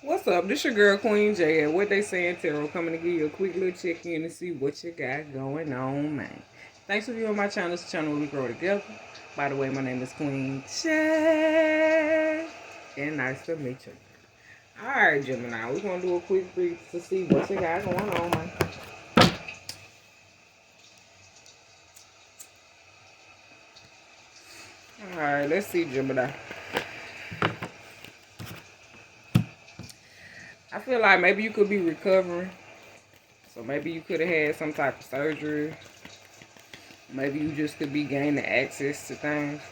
What's up? This your girl Queen J. And what they saying, Tarot, coming to give you a quick little check-in to see what you got going on, man. Thanks for viewing my channel. It's the channel where we grow together. By the way, my name is Queen J. And nice to meet you. Alright, Gemini, we're going to do a quick brief to see what you got going on, man. Alright, let's see, Gemini. I feel like maybe you could be recovering. So maybe you could have had some type of surgery. Maybe you just could be gaining access to things.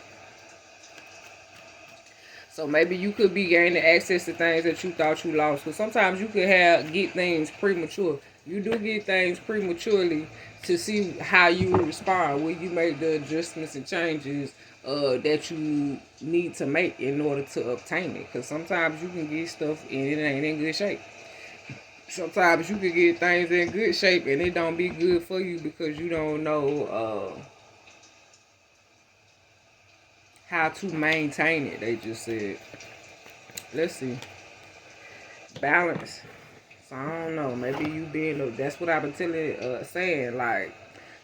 So maybe you could be gaining access to things that you thought you lost. Because sometimes you could get things premature. You do get things prematurely to see how you will respond when you make the adjustments and changes that you need to make in order to obtain it. Because sometimes you can get stuff and it ain't in good shape. Sometimes you can get things in good shape and it don't be good for you because you don't know how to maintain it. They just said, let's see, balance. So I don't know, maybe you being, that's what I've been saying, like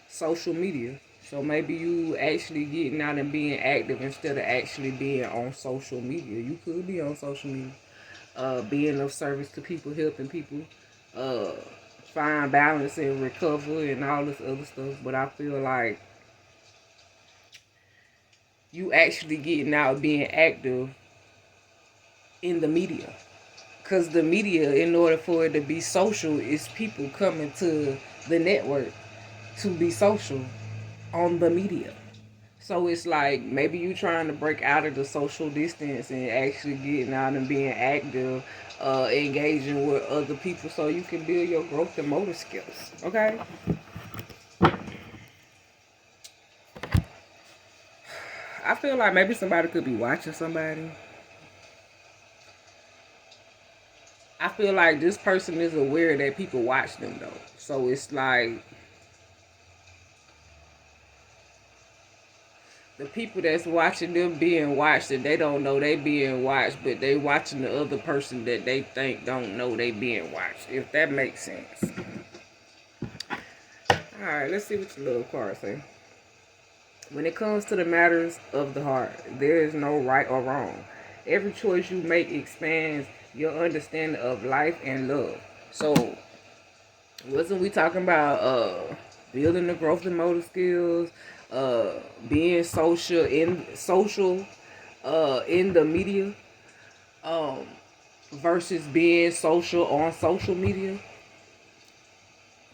social media. So maybe you actually getting out and being active instead of actually being on social media. You could be on social media, being of service to people, helping people, uh, find balance and recover and all this other stuff. But I feel like you actually getting out being active in the media. Because the media, in order for it to be social, is people coming to the network to be social on the media. So it's like maybe you trying to break out of the social distance and actually getting out and being active, engaging with other people so you can build your growth and motor skills. Okay? I feel like maybe somebody could be watching somebody. I feel like this person is aware that people watch them though. So it's like the people that's watching them being watched and they don't know they being watched, but they watching the other person that they think don't know they being watched. If that makes sense. Alright, let's see what your little card say. When it comes to the matters of the heart, there is no right or wrong. Every choice you make expands your understanding of life and love. So, wasn't we talking about building the growth and motor skills, being social in the media, um, versus being social on social media?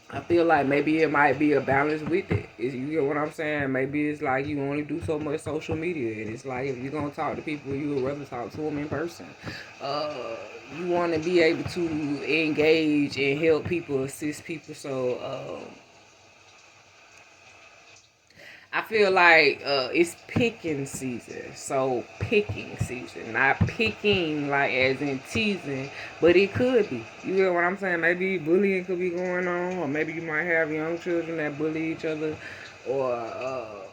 I feel like maybe it might be a balance with it. You get what I'm saying? Maybe it's like you only do so much social media, and it's like if you're gonna talk to people, you would rather talk to them in person. You want to be able to engage and help people, assist people. So I feel like it's picking season. So picking season, not picking like as in teasing, but it could be. You get what I'm saying? Maybe bullying could be going on, or maybe you might have young children that bully each other, or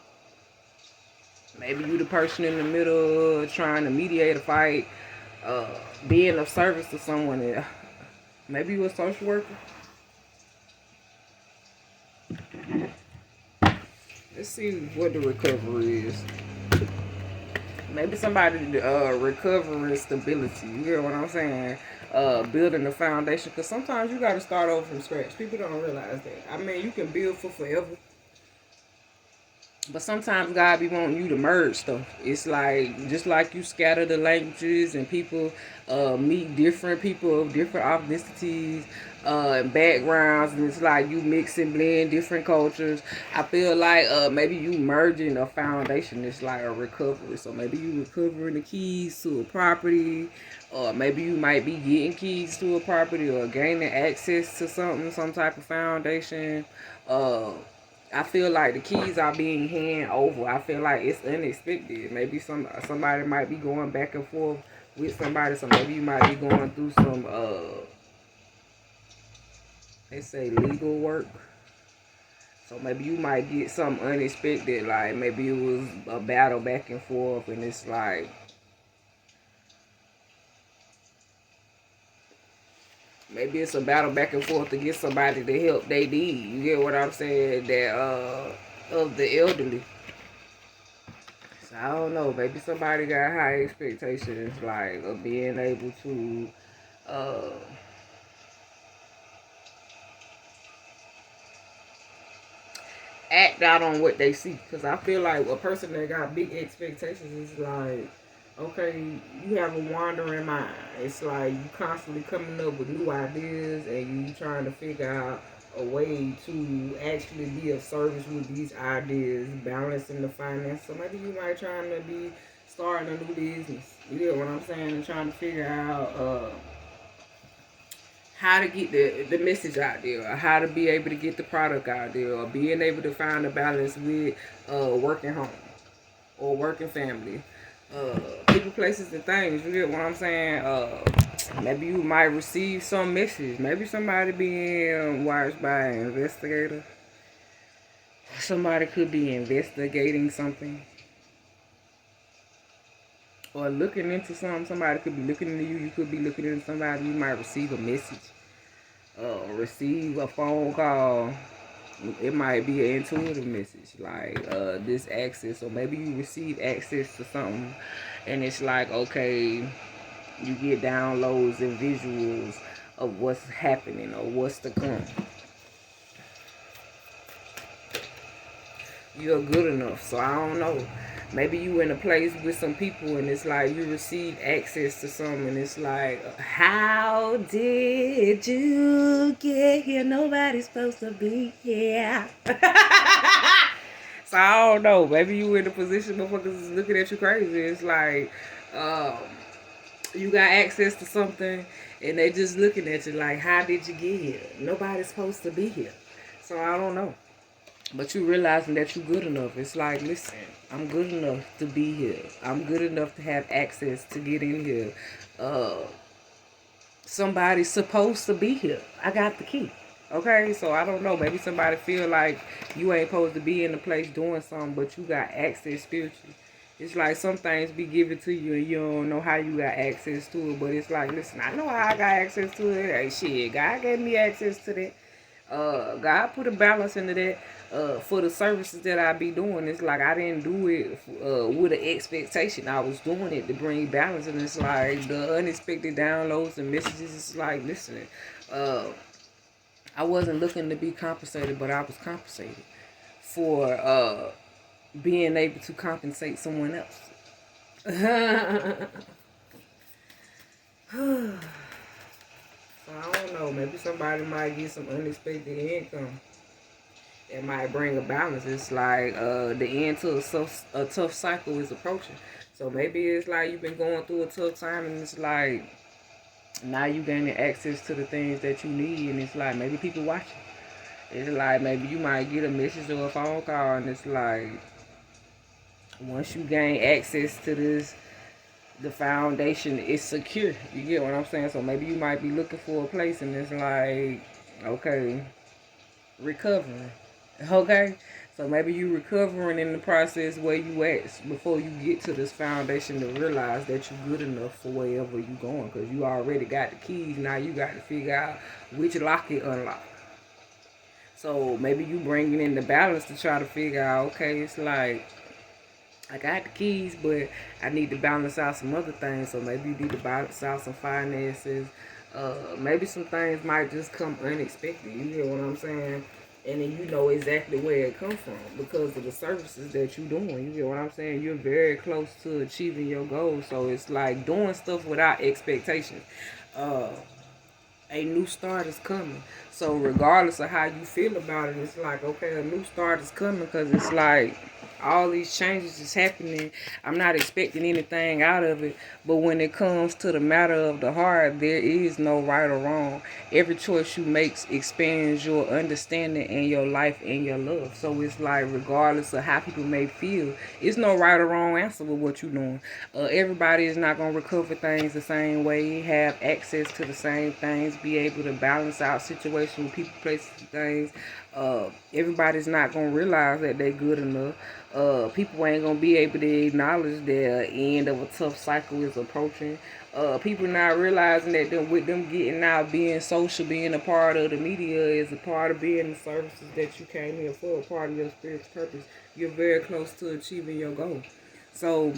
maybe you the person in the middle trying to mediate a fight, being of service to someone. Maybe you a social worker. Let's see what the recovery is. Maybe somebody recovering stability. You hear what I'm saying? Building the foundation. Because sometimes you got to start over from scratch. People don't realize that. I mean, you can build for forever. But sometimes God be wanting you to merge stuff. It's like, just like you scatter the languages and people meet different people of different ethnicities and backgrounds. And it's like you mix and blend different cultures. I feel like maybe you merging a foundation. It's like a recovery. So maybe you recovering the keys to a property. Or maybe you might be getting keys to a property or gaining access to something, some type of foundation. I feel like the keys are being handed over. I feel like it's unexpected. Maybe somebody might be going back and forth with somebody. So maybe you might be going through some they say legal work. So maybe you might get something unexpected. Like maybe it was a battle back and forth, and it's like Maybe it's a battle back and forth to get somebody the help they need. You get what I'm saying? That of the elderly. So I don't know. Maybe somebody got high expectations, like of being able to uh act out on what they see. Because I feel like a person that got big expectations is like, okay, you have a wandering mind. It's like you constantly coming up with new ideas and you trying to figure out a way to actually be of service with these ideas, balancing the finance. So maybe you might trying to be starting a new business. You get what I'm saying? And trying to figure out how to get the message out there, or how to be able to get the product out there, or being able to find a balance with working home or working family, people, places, and things. You get what I'm saying? Maybe you might receive some message. Maybe somebody being watched by an investigator. Somebody could be investigating something or looking into something. Somebody could be looking into you. You could be looking into somebody. You might receive a message. Receive a phone call. It might be an intuitive message like this access, or maybe you receive access to something and it's like, okay, you get downloads and visuals of what's happening or what's to come. You're good enough. So I don't know. Maybe you in a place with some people and it's like you receive access to something and it's like, how did you get here? Nobody's supposed to be here. So I don't know. Maybe you in a position motherfuckers is looking at you crazy. It's like, um, you got access to something and they just looking at you like, how did you get here? Nobody's supposed to be here. So I don't know. But you realizing that you're good enough. It's like, listen, I'm good enough to be here. I'm good enough to have access to get in here. Somebody's supposed to be here. I got the key. Okay, so I don't know. Maybe somebody feel like you ain't supposed to be in the place doing something, but you got access spiritually. It's like some things be given to you and you don't know how you got access to it. But it's like, listen, I know how I got access to it. Hey, shit, God gave me access to that. God put a balance into that for the services that I be doing. It's like I didn't do it with an expectation. I was doing it to bring balance, and it's like the unexpected downloads and messages. It's like, listen, I wasn't looking to be compensated, but I was compensated for being able to compensate someone else. I don't know. Maybe somebody might get some unexpected income. It might bring a balance. It's like the end to a tough cycle is approaching. So maybe it's like you've been going through a tough time, and it's like now you gaining access to the things that you need, and it's like maybe people watching. It's like maybe you might get a message or a phone call, and it's like once you gain access to this, the foundation is secure. You get what I'm saying? So maybe you might be looking for a place and it's like, okay, recovering. Okay? So maybe you recovering in the process where you at before you get to this foundation to realize that you're good enough for wherever you going. Because you already got the keys. Now you got to figure out which lock it unlock. So maybe you bringing in the balance to try to figure out, okay, it's like, I got the keys, but I need to balance out some other things. So maybe you need to balance out some finances. Maybe some things might just come unexpected. You hear what I'm saying? And then you know exactly where it comes from because of the services that you're doing. You hear what I'm saying? You're very close to achieving your goals. So it's like doing stuff without expectations. A new start is coming. So regardless of how you feel about it, it's like, okay, a new start is coming because it's like all these changes is happening. I'm not expecting anything out of it. But when it comes to the matter of the heart, there is no right or wrong. Every choice you make expands your understanding and your life and your love. So it's like regardless of how people may feel, it's no right or wrong answer with what you're doing. Everybody is not going to recover things the same way, have access to the same things, be able to balance out situations with people, places, and things. Everybody's not going to realize that they're good enough. People ain't going to be able to acknowledge the end of a tough cycle is approaching. People not realizing that with them getting out, being social, being a part of the media is a part of being the services that you came here for, a part of your spiritual purpose. You're very close to achieving your goal. So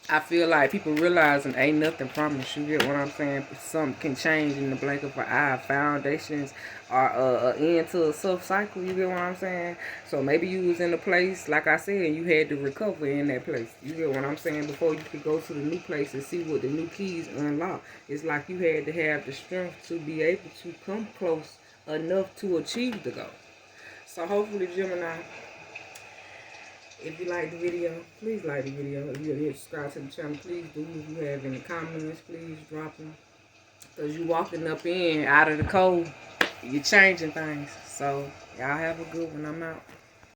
I feel like people realizing ain't nothing promised. You get what I'm saying? Something can change in the blink of an eye. Foundations are an end to a soft cycle. You get what I'm saying? So maybe you was in a place, like I said, and you had to recover in that place. You get what I'm saying? Before you could go to the new place and see what the new keys unlock. It's like you had to have the strength to be able to come close enough to achieve the goal. So hopefully, Gemini, if you like the video, please like the video. If you're here to subscribe to the channel, please do. If you have any comments, please drop them. Because you walking up in, out of the cold, you're changing things. So, y'all have a good one. I'm out.